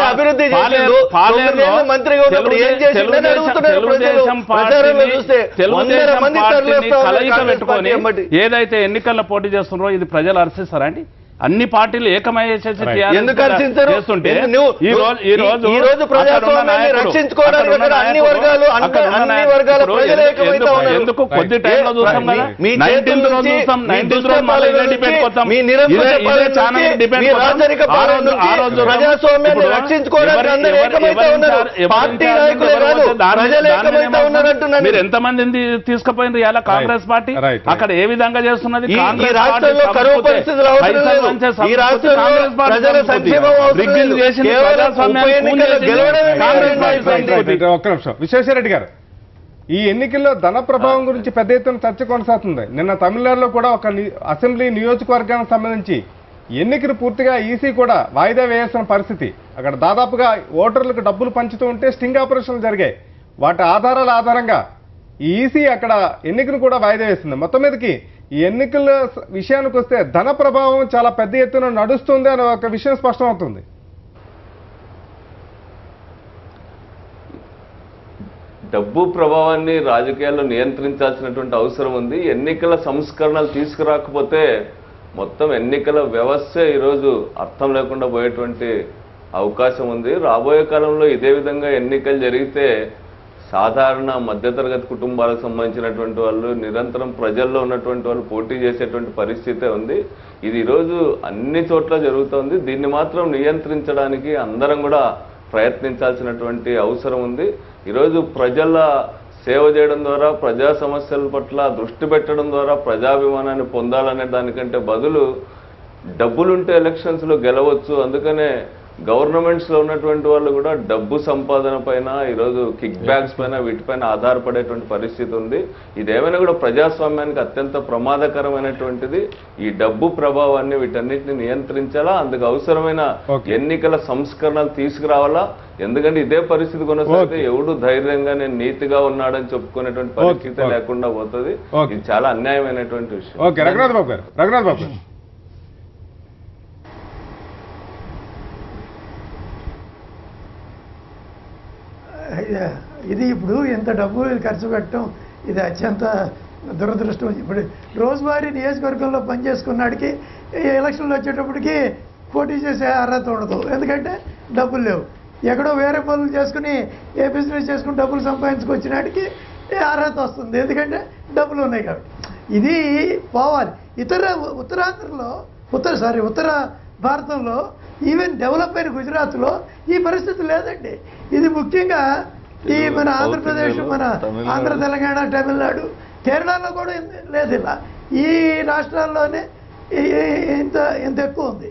అభివృద్ధి మంత్రిగా ఉన్నప్పుడు ఏం చేసిందని అడుగుతున్నారు ప్రజలు. ఏదైతే ఎన్నికల్లో పోటీ చేస్తున్నారో ఇది ప్రజలు హర్షిస్తారా అండి? అన్ని పార్టీలు ఏకమయ్యేసేసి ఎందుకు కొద్ది టైంలో చూస్తాం కదా, 19th రోజు చూస్తాం, 19th రోజు మళ్ళీ ఇదే డిబేట్ పోతాం. మీరు ఎంతమందిని తీసుకుపోయింది ఇలా కాంగ్రెస్ పార్టీ? అక్కడ ఏ విధంగా చేస్తున్నది? కాంగ్రెస్ పార్టీ ప్రపంచ ఈ సంస్కృతి రాష్ట్రంలో కాంగ్రెస్ పార్టీ ప్రజల సంస్కృతి. సంక్షేమం అవసరం రిగ్గింగ్ లేదు. చేసింది, కేవలం ప్రజాస్వామ్యాన్ని ఉప ఎన్నికల్లో కూని గెలవడమే చేసింది కాంగ్రెస్ పార్టీ సంస్కృతి. ఒక్క నిమిషం విశ్వేశ్వరరెడ్డి గారు, ఈ ఎన్నికల్లో ధన ప్రభావం గురించి పెద్ద ఎత్తున చర్చ కొనసాగుతుంది. నిన్న తమిళనాడులో కూడా ఒక అసెంబ్లీ నియోజకవర్గానికి సంబంధించి ఎన్నికలు పూర్తిగా ఈసీ కూడా వాయిదా వేయాల్సిన పరిస్థితి. అక్కడ దాదాపుగా ఓటర్లకు డబ్బులు పంచుతూ ఉంటే స్టింగ్ ఆపరేషన్లు జరిగాయి. వాటి ఆధారాల ఆధారంగా ఈ ఈసీ అక్కడ ఎన్నికను కూడా వాయిదా వేస్తుంది. మొత్తం మీదకి ఈ ఎన్నికల విషయానికి వస్తే ధన ప్రభావం చాలా పెద్ద ఎత్తున నడుస్తుంది అనే ఒక విషయం స్పష్టమవుతుంది. డబ్బు ప్రభావాన్ని రాజకీయాల్లో నియంత్రించాల్సినటువంటి అవసరం ఉంది. ఎన్నికల సంస్కరణలు తీసుకురాకపోతే మొత్తం ఎన్నికల వ్యవస్థే ఈరోజు అర్థం లేకుండా పోయేటువంటి అవకాశం ఉంది. రాబోయే కాలంలో ఇదే విధంగా ఎన్నికలు జరిగితే సాధారణ మధ్యతరగతి కుటుంబాలకు సంబంధించినటువంటి వాళ్ళు, నిరంతరం ప్రజల్లో ఉన్నటువంటి వాళ్ళు పోటీ చేసేటువంటి పరిస్థితే ఉంది. ఇది ఈరోజు అన్ని చోట్ల జరుగుతోంది. దీన్ని మాత్రం నియంత్రించడానికి అందరం కూడా ప్రయత్నించాల్సినటువంటి అవసరం ఉంది. ఈరోజు ప్రజల సేవ చేయడం ద్వారా, ప్రజా సమస్యల పట్ల దృష్టి పెట్టడం ద్వారా ప్రజాభిమానాన్ని పొందాలనే దానికంటే బదులు డబ్బులుంటే ఎలక్షన్స్లో గెలవచ్చు. అందుకనే గవర్నమెంట్స్లో ఉన్నటువంటి వాళ్ళు కూడా డబ్బు సంపాదన పైన, ఈరోజు కిక్ బ్యాక్స్ పైన, వీటిపైన ఆధారపడేటువంటి పరిస్థితి ఉంది. ఇదేమైనా కూడా ప్రజాస్వామ్యానికి అత్యంత ప్రమాదకరమైనటువంటిది. ఈ డబ్బు ప్రభావాన్ని వీటన్నిటిని నియంత్రించాలా, అందుకు అవసరమైన ఎన్నికల సంస్కరణలు తీసుకురావాలా. ఎందుకంటే ఇదే పరిస్థితి కొనసాగితే ఎవడు ధైర్యంగా నేను నీతిగా ఉన్నాడని చెప్పుకునేటువంటి పరిస్థితి లేకుండా పోతుంది. ఇది చాలా అన్యాయమైనటువంటి విషయం. ఓకే, రఘునాథ్ బాబు గారు. ఇది ఇప్పుడు ఇంత డబ్బు ఖర్చు పెట్టడం ఇది అత్యంత దురదృష్టం. ఇప్పుడు రోజువారీ నియోజకవర్గంలో పనిచేసుకున్నాడికి ఎలక్షన్లు వచ్చేటప్పటికి పోటీ చేసే అర్హత ఉండదు. ఎందుకంటే డబ్బులు లేవు. ఎక్కడో వేరే పనులు చేసుకుని ఏ బిజినెస్ చేసుకుని డబ్బులు సంపాదించుకొచ్చినాడికి అర్హత వస్తుంది. ఎందుకంటే డబ్బులు ఉన్నాయి కాబట్టి. ఇది పోవాలి. ఉత్తర భారతంలో ఈవెన్ డెవలప్ అయిన గుజరాత్లో ఈ పరిస్థితి లేదండి. ఇది ముఖ్యంగా ఈ మన ఆంధ్రప్రదేశ్, మన ఆంధ్ర, తెలంగాణ, తమిళనాడు, కేరళలో కూడా లేదు. ఇలా ఈ రాష్ట్రాల్లోనే ఇంత ఎక్కువ ఉంది.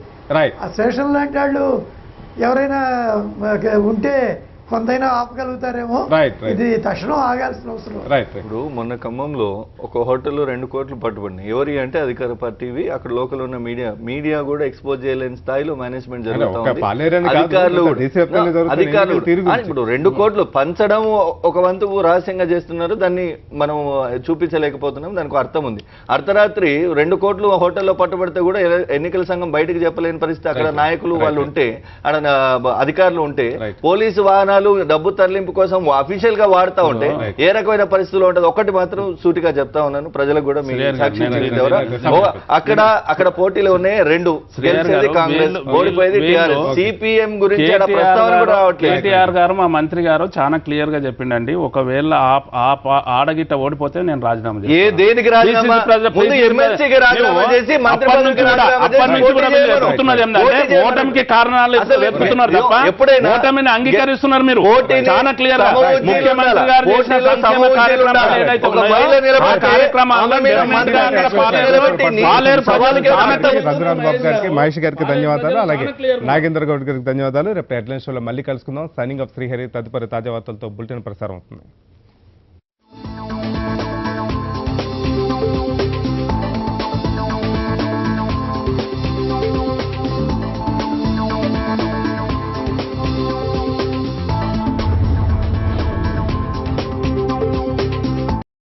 ఆ శేషన్ లాంటి వాళ్ళు ఎవరైనా ఉంటే కొంతైనా ఆపగలుగుతారేమో. ఇది తక్షణం ఆగాల్సిన అవసరం. ఇప్పుడు మొన్న ఖమ్మంలో ఒక హోటల్లో 2 కోట్లు పట్టుబడినాయి. ఎవరి అంటే అధికార పార్టీవి. అక్కడ లోకల్ ఉన్న మీడియా కూడా ఎక్స్పోజ్ చేయలేని స్థాయిలో మేనేజ్మెంట్ జరుగుతుంది. అధికారులు ఇప్పుడు 2 కోట్లు పంచడం ఒక వంతు రహస్యంగా చేస్తున్నారు. దాన్ని మనం చూపించలేకపోతున్నాం. దానికి అర్థం ఉంది. అర్ధరాత్రి 2 కోట్లు హోటల్లో పట్టుబడితే కూడా ఎన్నికల సంఘం బయటకు చెప్పలేని పరిస్థితి. అక్కడ నాయకులు వాళ్ళు ఉంటే, అక్కడ అధికారులు ఉంటే, పోలీసు వాహనాలు డబ్బు తరలింపు కోసం అఫీషియల్ గా వాడుతూ ఉంటే ఏ రకమైన పరిస్థితుల్లో ఉంటుంది. ఒకటి మాత్రం సూటిగా చెప్తా ఉన్నాను ప్రజలకు కూడా, మీ సాక్షి అక్కడ పోటీలు ఉన్నాయి 2. గెలిచేది కాంగ్రెస్, ఓడిపోయేది టీఆర్ఎస్. సిపిఎం గురించి ప్రస్తావన కూడా రావట్లేదు. కేటీఆర్ గారు, మా మంత్రి గారు చాలా క్లియర్ గా చెప్పిండండి. ఒకవేళ ఆడగిట్ట ఓడిపోతే నేను రాజీనామా చేస్తాను. ఏ దేనికి రాజీనామా? ఎమ్మెల్సీకి రాజీనామా చేసి మంత్రి ఓటమికి కారణాలు వెతుకుతున్నారు తప్ప ఓటమిని అంగీకరిస్తున్నారు. మీరు చాలా క్లియర్ గా ముఖ్యమంత్రి గారు చేసిన సంక్షేమ కార్యక్రమాలు ఏదైతే ఉన్నాయో ఆ కార్యక్రమాల్లో రఘునాథ్ బాబు గారికి, మహేష్ గారికి ధన్యవాదాలు. అలాగే నాగేంద్ర గౌడ్ గారికి ధన్యవాదాలు. రేపు హెడ్లైన్ షోలో మళ్ళీ కలుసుకుందాం. Signing off Srihari. తదుపరి తాజా వార్తలతో బులెటిన్ ప్రసారం అవుతుంది.